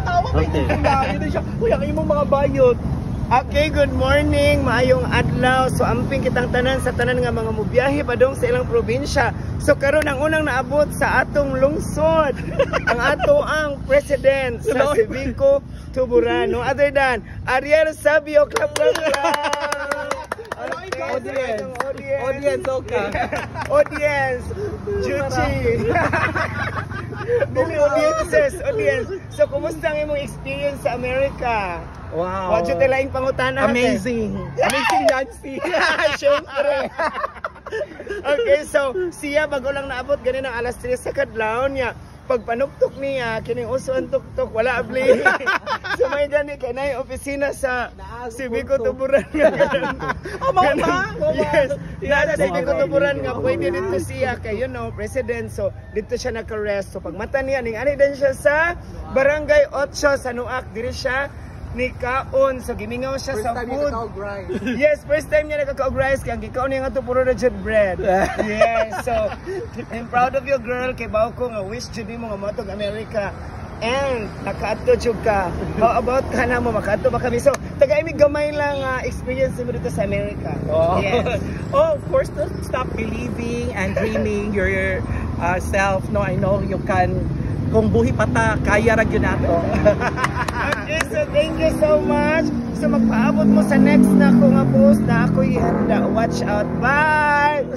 Tawa kayo Okay. din siya. Uy, ang imong mga bayot. Okay, good morning, maayong adlaw. So amping kitang tanan sa tanan nga mga mubiyahe padong sa ilang probinsya. So karon ang unang naabot sa atong lungsod, ang ato ang president sa Civico Tuburan, no other than Ariel Sabio. Clap, clap, clap. Audience, okay. Audience, Juchi. Dili audience. So kumusta ang imong experience sa Amerika? Wow. Wadyo talaing pangutana. Amazing. Amazing Nancy. Siyempre. Okay, so siya bago lang naabot ganin ang alas 3 sa kadlaw niya. Pagpanuktok niya, kining uso ang tuktok, wala abli. So may gani kanay opisina sa Civico Tuburan. Yes, nasa Civico Tuburan nga pwede dito siya kay president. So dito siya naka-rest. So pagmata niya ning ani din siya sa Barangay 8 sa Nuak, diri siya ni kaon, so gimingaw siya sa food. Yes, first time niya nakakaog rice kaya gikaon niya nga to puro na jud bread. Yes, so I'm proud of you girl kay bawo ko nga wish jud mo nga motog America and nakaato jud ka. How about kana mo makaato ba kami? So taga-imig gamay lang experience mo dito sa America. Oh. Yes. Oh, of course, don't stop believing and dreaming your self. No, I know you can. Kung buhi pa ta, kaya ra gyud nato. Okay, so thank you so much. So magpaabot mo sa next na ko nga post na ako ihanda. Watch out. Bye!